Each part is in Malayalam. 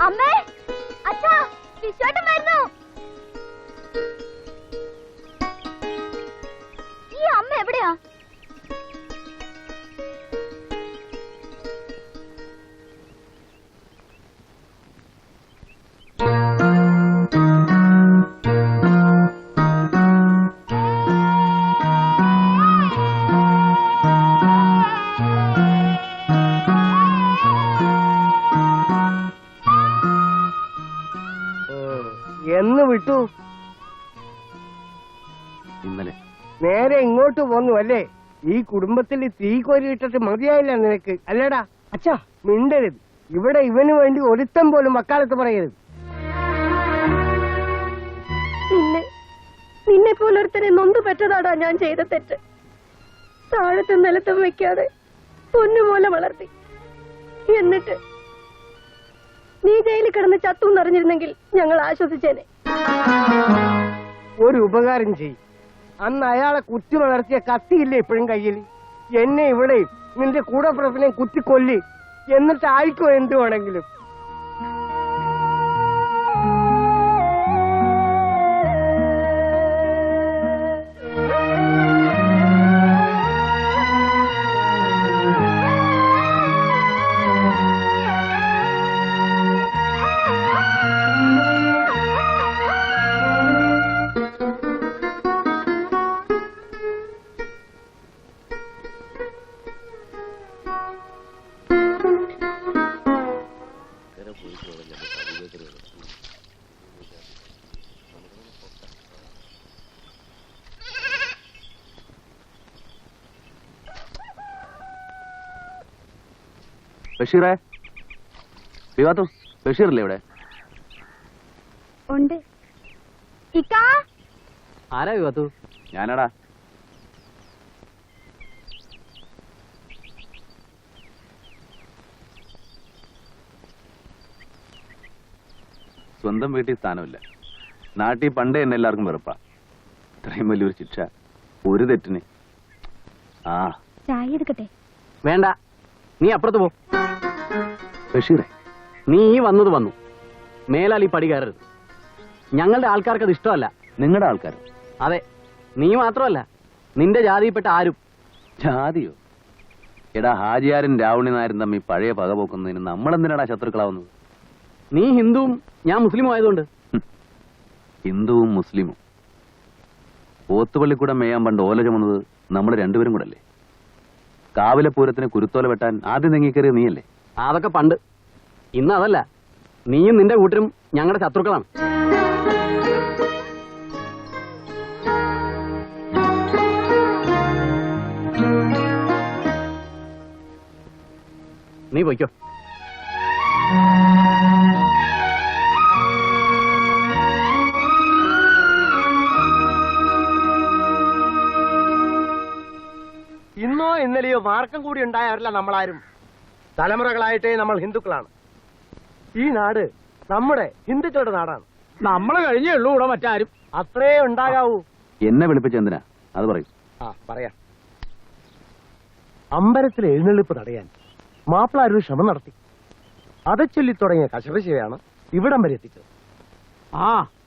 അമ്മേ, അച്ഛാ, വിശ്വട്ടൻ വരുന്നു. ഈ അമ്മ എവിടെയാ? എന്ന് വിട്ടു? ഇന്നലെ. നേരെ ഇങ്ങോട്ട് പോന്നു അല്ലേ? ഈ കുടുംബത്തിൽ തീ കോരിയിട്ടിട്ട് മതിയായില്ല നിനക്ക്, അല്ലേടാ? അച്ഛാ, മിണ്ടരുത്. ഇവിടെ ഇവന് വേണ്ടി ഒരുത്തം പോലും വക്കാലത്ത് പറയരുത്. നിന്നെ പോലൊരുത്തനെ നൊന്ത് പറ്റതാടാ ഞാൻ ചെയ്ത തെറ്റ്. താഴത്തെ നിലത്തും വെക്കാതെ പൊന്നുപോലെ വളർത്തി. എന്നിട്ട് നീ ജയിലിൽ കിടന്ന് ചത്തുന്നറിഞ്ഞിരുന്നെങ്കിൽ ഞങ്ങൾ ആശ്വസിച്ചേനെ. ഒരു ഉപകാരം ചെയ്യും. അന്ന് അയാളെ കുത്തി വളർത്തിയ കത്തിയില്ലേ ഇപ്പോഴും കയ്യിൽ? എന്നെ ഇവിടെയും നിന്റെ കൂടപ്പിറപ്പിനെ കുത്തിക്കൊല്ലി, എന്നിട്ട് ആയിക്കോ എന്ത് വേണമെങ്കിലും. ബഷീറേ, വിവാത്തു ബഷീറല്ലേ ഇവിടെ? ഉണ്ട്. ആരാ വിവാത്തു? ഞാനാടാ. സ്വന്തം വീട്ടിൽ സ്ഥാനമില്ല. നാട്ടിൽ പണ്ടേ എന്നെ എല്ലാവർക്കും വെറുപ്പാ. ഇത്രയും വലിയൊരു ശിക്ഷ ഒരു തെറ്റിന്. ആ ചായ എടുക്കട്ടെ? വേണ്ട, നീ അപ്പുറത്ത് പോ. ബഷീറേ, നീ ഈ വന്നത് വന്നു. മേലാൽ ഈ പടി കയറരുത്. ഞങ്ങളുടെ ആൾക്കാർക്ക് അത് ഇഷ്ടമല്ല. നിങ്ങളുടെ ആൾക്കാർ? അതെ, നീ മാത്രമല്ല, നിന്റെ ജാതിയിൽപ്പെട്ട ആരും. ജാതിയോ? എടാ, ഹാജിയാരും രാവണി നായരും തമ്മിൽ പഴയ പക പോക്കുന്നതിന് നമ്മളെന്തിനാടാ ശത്രുക്കളാവുന്നത്? നീ ഹിന്ദുവും ഞാൻ മുസ്ലിമും ആയതുകൊണ്ട്. ഹിന്ദുവും മുസ്ലിമും പോത്തുപള്ളിക്കൂടെ മേയാൻ പണ്ട് ഓല ചുമന്നത് നമ്മൾ രണ്ടുപേരും കൂടെ അല്ലേ? കാവിലെ പൂരത്തിന് കുരുത്തോല വെട്ടാൻ ആദ്യം നീങ്ങിക്കറിയ നീയല്ലേ? അതൊക്കെ പണ്ട്. ഇന്ന് അതല്ല. നീയും നിന്റെ കൂട്ടരും ഞങ്ങളുടെ ശത്രുക്കളാണ്. നീ പൊയ്ക്കോ. ഇന്നോ ഇന്നലെയോ മാർക്കം കൂടി ഉണ്ടായവരല്ല നമ്മളാരും. തലമുറകളായിട്ടേ നമ്മൾ ഹിന്ദുക്കളാണ്. ഈ നാട് നമ്മുടെ ഹിന്ദുക്കളുടെ നാടാണ്. നമ്മള് കഴിഞ്ഞേ ഉള്ളൂ ഇവിടെ മറ്റാരും. അത്രേ ഉണ്ടാകാവൂ. എന്നെ വിളിപ്പിച്ച എന്തിനാ അത് പറയും. പറയാം. അമ്പലത്തിലെ എഴുന്നള്ളിപ്പ് തടയാൻ മാപ്പിളാരൊരു ശ്രമം നടത്തി. അതച്ചൊല്ലി തുടങ്ങിയ കശപശയാണ് ഇവിടം വരെ എത്തിച്ചത്.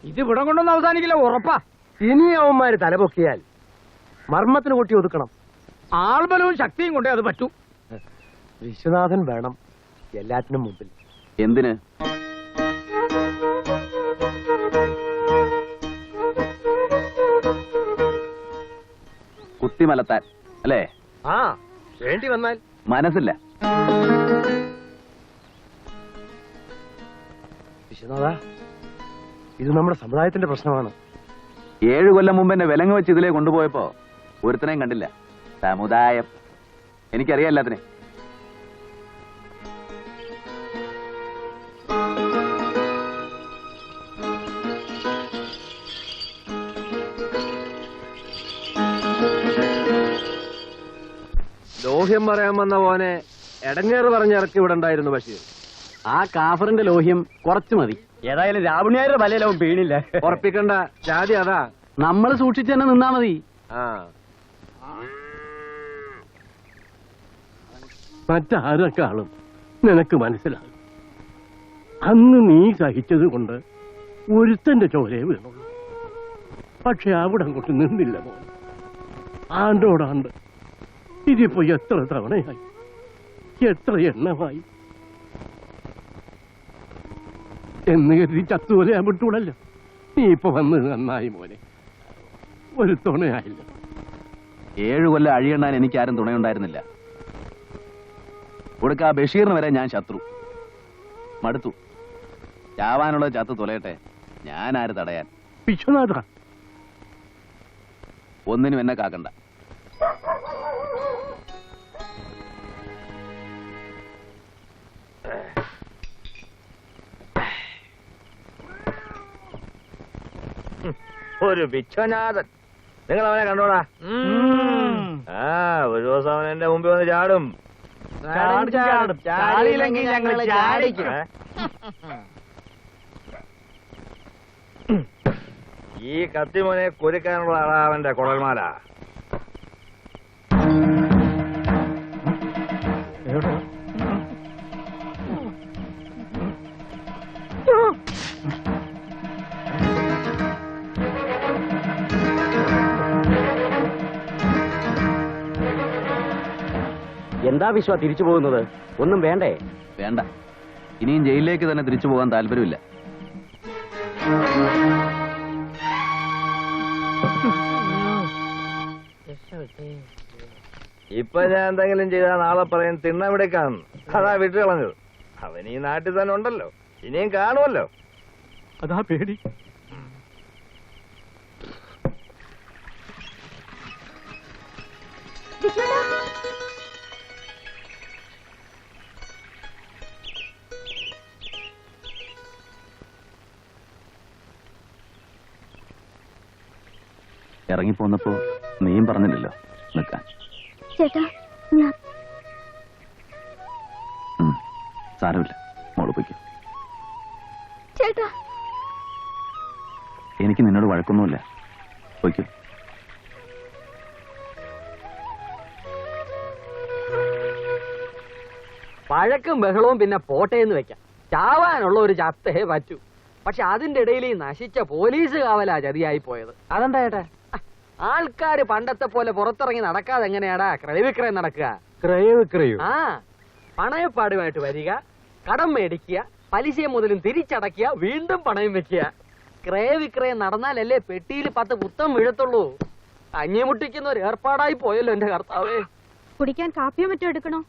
ഇത് ഇവിടെ കൊണ്ടൊന്നും അവസാനിക്കില്ല, ഉറപ്പാ. ഇനി അവന്മാര് തലപൊക്കിയാൽ മർമ്മത്തിന് കൂട്ടി ഒതുക്കണം. ആൾബലവും ശക്തിയും കൊണ്ടേ അത് പറ്റൂ. വിശ്വനാഥൻ വേണം എല്ലാറ്റിനും മുമ്പിൽ. എന്തിന്? കുത്തിമലത്താൻ അല്ലേ? വേണ്ടി വന്നാൽ. മനസ്സില്ല. വിശ്വനാഥ, ഇത് നമ്മുടെ സമുദായത്തിന്റെ പ്രശ്നമാണ്. 7 കൊല്ലം മുമ്പ് എന്നെ വിലങ്ങ് വെച്ച് ഇതിലേ കൊണ്ടുപോയപ്പോ ഒരുത്തനെയും കണ്ടില്ല. സമുദായം എനിക്കറിയാം എല്ലാത്തിനെ. ലോഹ്യം പറയാൻ വന്ന പോനെ എടങ്ങേറ് പറഞ്ഞിറക്കി ഇവിടെ ഉണ്ടായിരുന്നു ബഷീർ. ആ കാഫറിന്റെ ലോഹ്യം കുറച്ചു മതി. ഏതായാലും രാവണിയാരുടെ വലയിലാവും വീണില്ല. ഉറപ്പിക്കണ്ട, ജാതി അതാ. നമ്മൾ സൂക്ഷിച്ചു തന്നെ നിന്നാ മതി. മറ്റാരെക്കാളും നിനക്ക് മനസ്സിലാകും. അന്ന് നീ സഹിച്ചത് കൊണ്ട് ഒരുത്തന്റെ ചോരയെ വീണുള്ളൂ. പക്ഷെ അവിടെ അങ്ങോട്ട് നിന്നില്ല മോൻ. ആണ്ടോടാണ്ട് ഇതിപ്പോ എത്ര തവണയായി, എത്ര എണ്ണമായി എന്ന് കരുതി ചത്തുപോലെ വിട്ടൂടല്ലോ. നീ ഇപ്പൊ വന്ന് നന്നായി മോനെ, ഒരു തുണയായില്ല. 7 കൊല്ലം അഴിയണ്ണാൻ എനിക്കാരും തുണയുണ്ടായിരുന്നില്ല. കൊടുക്ക ബഷീറിന് വരെ ഞാൻ ശത്രു. മടുത്തു. ചാവാനുള്ള ചത്ത് തുലയട്ടെ, ഞാനാര് തടയാൻ? വിശ്വനാഥ, ഒന്നിനും എന്നെ കാക്കണ്ട. ഒരു വിശ്വനാഥൻ, നിങ്ങൾ അവനെ കണ്ടോടാ? ഒരു ദിവസം അവൻ എന്റെ മുമ്പിൽ വന്ന് ചാടും. ചാടിയില്ലെങ്കിൽ ഞങ്ങൾ ചാടിക്കും. ഈ കത്തിമോനെ കുരുക്കാനുള്ള ആളാ അവന്റെ കുഴൽമാല. എന്താ വിശ്വ തിരിച്ചു പോകുന്നത്? ഒന്നും വേണ്ടേ? വേണ്ട, ഇനിയും ജയിലിലേക്ക് തന്നെ തിരിച്ചു പോകാൻ താല്പര്യമില്ല. ഇപ്പൊ ഞാൻ എന്തെങ്കിലും ചെയ്താൽ നാളെ പറയും തിണ്ണവിടേക്കാണ്. അതാ വിട്ടു കളഞ്ഞത്. അവൻ ഈ നാട്ടിൽ തന്നെ ഉണ്ടല്ലോ, ഇനിയും കാണുമല്ലോ. അതാ പേടി. ഇറങ്ങിപ്പോന്നപ്പോ നീയും പറഞ്ഞില്ലല്ലോ നിൽക്കാൻ. ചേട്ടാ, ഞാൻ സാരമില്ല, മോള് പോയിക്കോ. ചേട്ടാ, എനിക്ക് നിന്നോട് വഴക്കൊന്നുമില്ല, പോയിക്കോ. പഴക്കും ബഹളവും പിന്നെ പോട്ടേന്ന് വെക്കാം. ചാവാനുള്ള ഒരു ചത്തേ പറ്റൂ. പക്ഷെ അതിന്റെ ഇടയിൽ ഈ നശിച്ച പോലീസ് കാവലാ ചതിയായി പോയത്. അതെന്താ ചേട്ടാ? ആൾക്കാര് പണ്ടത്തെ പോലെ പുറത്തിറങ്ങി നടക്കാതെ എങ്ങനെയാടാ ക്രയവിക്രയം നടക്കുക? ക്രയവിക്രയോ? ആ, പണയപ്പാടുമായിട്ട് വരിക, കടം മേടിക്കുക, പലിശയും മുതലും തിരിച്ചടക്കുക, വീണ്ടും പണയം വെക്കുക. ക്രയവിക്രയം നടന്നാലല്ലേ പെട്ടിയിൽ 10 പുത്തം വീഴത്തുള്ളൂ. കഞ്ഞിമുട്ടിക്കുന്ന ഒരു ഏർപ്പാടായി പോയല്ലോ എന്റെ കർത്താവേ. കുടിക്കാൻ കാപ്പിയോ മറ്റോ എടുക്കണോ?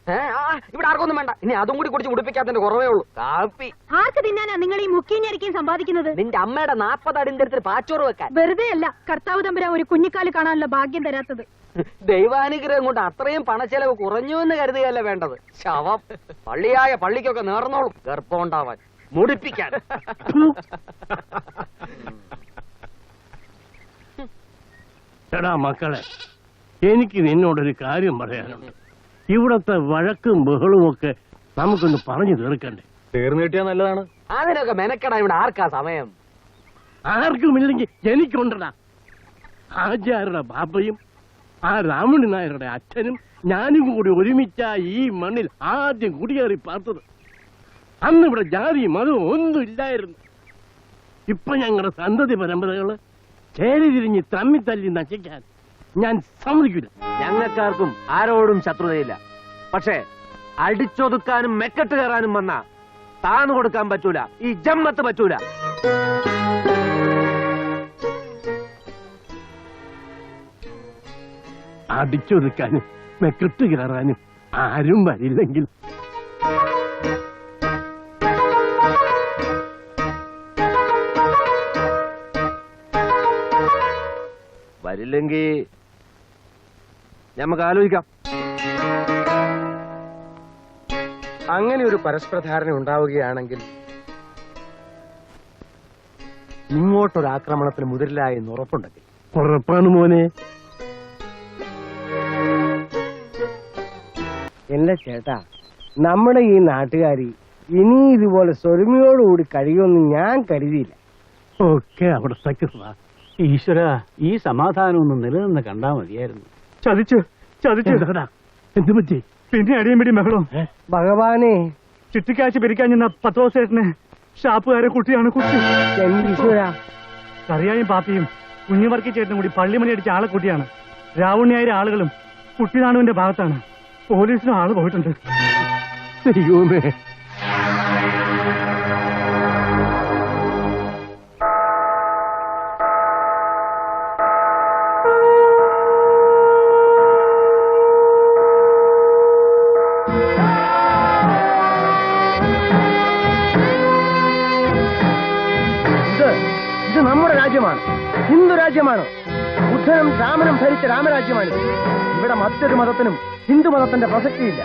ഇവിടെ ആർക്കൊന്നും വേണ്ട. ഇനി അതും കൂടി കുടിച്ച് മുടിപ്പിക്കാത്തതിന്റെ കുറവേ ഉള്ളൂ. കാപ്പി ആർക്ക് തിന്നാനാ നിങ്ങൾ ഈ മുക്കിഞ്ഞരിക്കും സമ്പാദിക്കുന്നത്? നിന്റെ അമ്മയുടെ 40 അടിന്തരത്തിൽ പാച്ചോറ് വെക്കാൻ. വെറുതെ അല്ല കർത്താവ് തമ്പുരാൻ ഒരു കുഞ്ഞിക്കാല് കാണാനുള്ള ഭാഗ്യം തരാത്തത്. ദൈവാനുഗ്രഹം കൊണ്ട് അത്രയും പണച്ചെലവ് കുറഞ്ഞു എന്ന് കരുതുകയല്ല വേണ്ടത്. ശവം പള്ളിയായ പള്ളിക്കൊക്കെ നേർന്നോളും ഗർഭം ഉണ്ടാവാൻ, മുടിപ്പിക്കാൻ. എടാ മക്കളെ, എനിക്ക് നിന്നോടൊരു കാര്യം പറയാനുണ്ട്. ഇവിടത്തെ വഴക്കും ബഹളവും ഒക്കെ നമുക്കൊന്ന് പറഞ്ഞു തീർക്കണ്ടേ? തീർന്നു കിട്ടിയാ നല്ലതാണ്. അതിനൊക്കെ മെനക്കെടാൻ ഇവിടെ ആർക്കാ സമയം? ആർക്കുമില്ലെങ്കിൽ എനിക്കുണ്ടടാ. ആചാരുടെ ബാബയും ആ രാമണി നായരുടെ അച്ഛനും ഞാനും കൂടി ഒരുമിച്ചാ ഈ മണ്ണിൽ ആദ്യം കുടിയേറി പാർത്തത്. അന്ന് ഇവിടെ ജാതിയും മതവും ഒന്നും ഇല്ലായിരുന്നു. ഇപ്പൊ ഞങ്ങളുടെ സന്തതി പരമ്പരകള് ചേരി തിരിഞ്ഞ് തമ്മിത്തല്ലി നശിക്കാൻ ഞാൻ സമ്മതിക്കില്ല. ഞങ്ങൾക്കാർക്കും ആരോടും ശത്രുതയില്ല. പക്ഷേ അടിച്ചൊതുക്കാനും മെക്കെട്ട് കയറാനും വന്ന താന്നു കൊടുക്കാൻ പറ്റൂല. ഈ ജമ്മത്ത് പറ്റൂല. അടിച്ചൊതുക്കാനും മെക്കെട്ട് കയറാനും ആരും വരില്ലെങ്കിൽ വരില്ലെങ്കിൽ നമുക്ക് ആലോചിക്കാം. അങ്ങനെ ഒരു പരസ്പര ധാരണ ഉണ്ടാവുകയാണെങ്കിൽ ഇങ്ങോട്ടൊരു ആക്രമണത്തിന് മുതിരില്ല എന്ന് ഉറപ്പുണ്ടെങ്കിൽ. ഉറപ്പാണ് മോനെ. എന്റെ ചേട്ടാ, നമ്മുടെ ഈ നാട്ടുകാരി ഇനി ഇതുപോലെ സ്വരുമയോടുകൂടി കഴിയുമെന്ന് ഞാൻ കരുതിയില്ല. ഒക്കെ അവിടത്തേക്ക് ഈശ്വര, ഈ സമാധാനം ഒന്ന് നിലനിന്ന് കണ്ടാ മതിയായിരുന്നു. ചതിച്ചു എന്തു പറ്റി? പിന്നെ അടിയും പിടിയും ബഹളവും. ഭഗവാനെ, ചുറ്റിക്കാശ് പിരിക്കാൻ ചെന്ന 10 ദിവസത്തിന് ഷാപ്പുകാരെ കുട്ടിയാണ് കുട്ടി. ഈശ്വരാ, കറിയായും പാപ്പിയും കുഞ്ഞുവർക്കി ചേട്ടനും കൂടി പള്ളിമണി അടിച്ച ആളെ കുട്ടിയാണ്. രാവുണ്ണിയായ ആളുകളും കുട്ടിനാണുവിന്റെ ഭാഗത്താണ്. പോലീസിനും ആള് പോയിട്ടുണ്ട്. ദൈവമേ. ഇത് നമ്മുടെ രാജ്യമാണ്, ഹിന്ദു രാജ്യമാണ്. ബുദ്ധനും രാമനും ഭരിച്ച രാമരാജ്യമാണ്. ഇവിടെ മറ്റൊരു മതത്തിനും ഹിന്ദു മതത്തിന്റെ പ്രസക്തിയില്ല.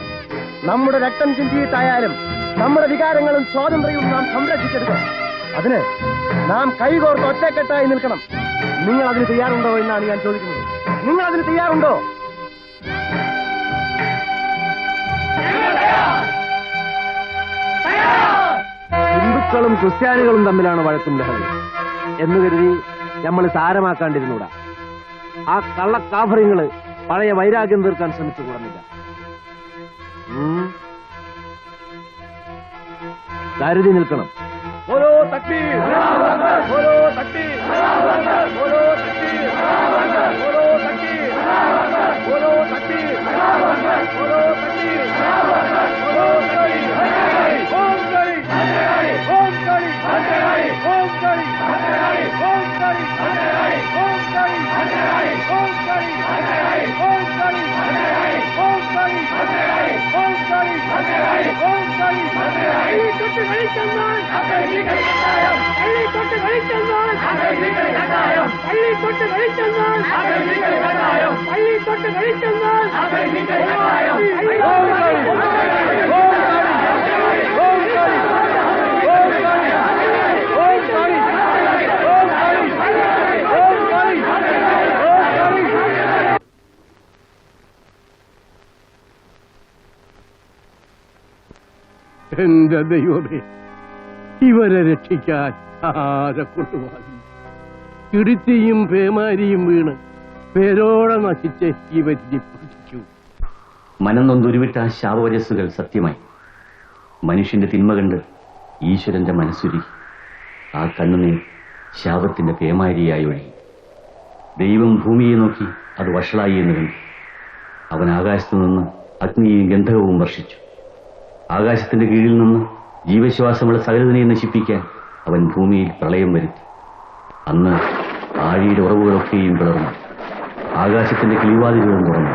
നമ്മുടെ രക്തം ചിന്തിയിട്ടായാലും നമ്മുടെ വികാരങ്ങളും സ്വാതന്ത്ര്യവും നാം സംരക്ഷിച്ചെടുക്കണം. അതിന് നാം കൈകോർത്ത് ഒറ്റക്കെട്ടായി നിൽക്കണം. നിങ്ങൾ അതിന് തയ്യാറുണ്ടോ എന്നാണ് ഞാൻ ചോദിക്കുന്നത്. നിങ്ങൾ അതിന് തയ്യാറുണ്ടോ? ഹിന്ദുക്കളും ക്രിസ്ത്യാനികളും തമ്മിലാണ് വഴക്കും ലഹളയും എന്ന് കരുതി നമ്മൾ സാരമാക്കാണ്ടിരുന്നൂടാ. ആ കള്ളക്കാഫറിങ്ങള് പഴയ വൈരാഗ്യം തീർക്കാൻ ശ്രമിച്ചു കൂടുന്നില്ല. കരുതി നിൽക്കണം. ഓരോ തക്ബീർ, ഓരോ തക്ബീർ, ഓരോ തക്ബീർ, ഓരോ തക്ബീർ, ഓരോ തക്ബീർ, ഓരോ തക്ബീർ, ഓരോ തക്ബീർ. ഓം കരി, ഓം കരി, ഓം കരി, ഓം കരി, ഓം കരി, ഓം കരി, ഓം കരി, ഓം കരി, ഓം കരി, ഓം കരി. തൊട്ട് കളിച്ചെന്നാൽ പള്ളി തൊട്ട് കളിച്ചെന്നാൽ പള്ളി തൊട്ട് കളിച്ചെന്നാൽ പള്ളി തൊട്ട് കളിച്ചെന്നാൽ എന്റെ ദൈവമേ, ഇവരെ രക്ഷിക്കാൻ ആരെ കൊണ്ടുപോകും? ഇടുത്തിയും പേമാരിയും വീണ് പേരോടെ നശിച്ച് ഇവരിനി പഠിക്കൂ. മനംനൊന്തുരുവിട്ട ആ ശാപവരസ്സുകൾ സത്യമായി. മനുഷ്യന്റെ തിന്മ കണ്ട് ഈശ്വരന്റെ മനസ്സുരി. ആ കണ്ണുനീർ ശാപത്തിന്റെ പേമാരിയായി ഒഴുകി. ദൈവം ഭൂമിയെ നോക്കി അത് വഷളായി എന്ന് കണ്ടു. അവൻ ആകാശത്തു നിന്ന് അഗ്നിയും ഗന്ധകവും വർഷിച്ചു. ആകാശത്തിന്റെ കീഴിൽ നിന്ന് ജീവശ്വാസമുള്ള സകലതിനെ നശിപ്പിക്കാൻ അവൻ ഭൂമിയിൽ പ്രളയം വരുത്തി. അന്ന് ആഴിയുടെ ഉറവുകളൊക്കെയും പിളർന്നു. ആകാശത്തിന്റെ കിളിവാതിലുകളും തുറന്നു.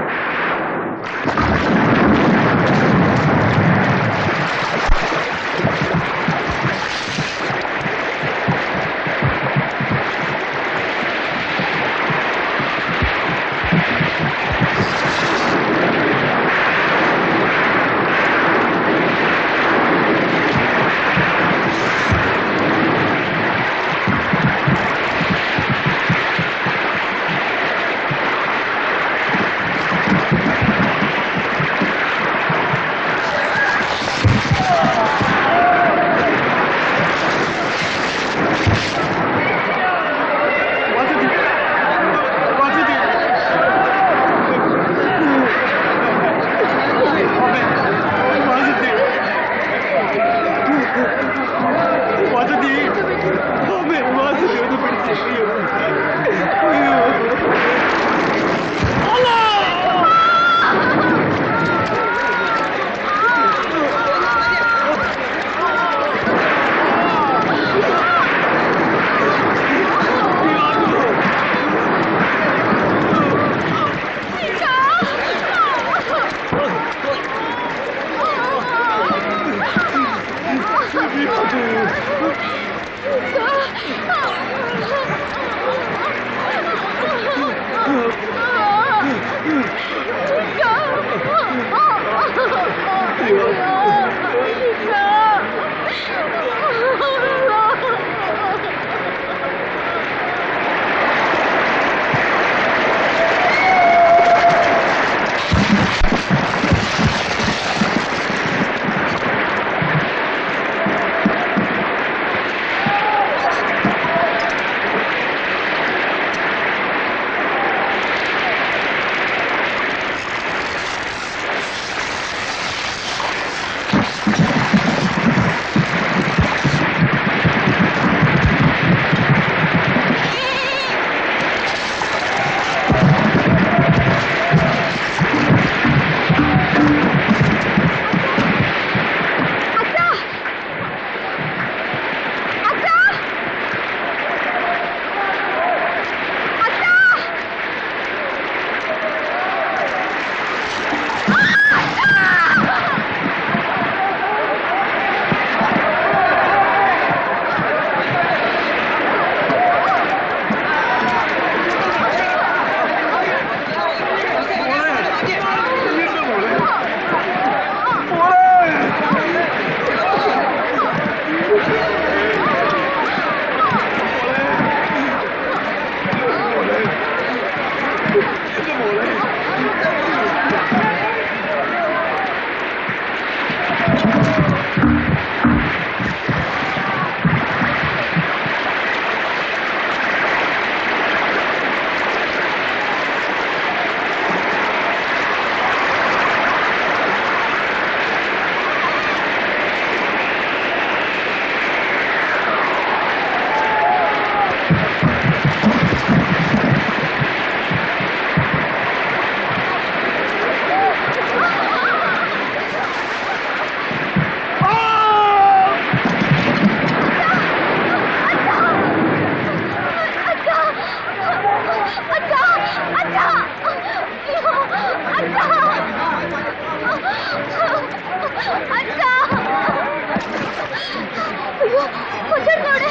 അയ്യോ കൊച്ചേട്ടനോടെ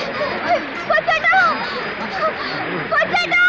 കൊച്ചേട്ടാ കൊച്ചേട്ടാ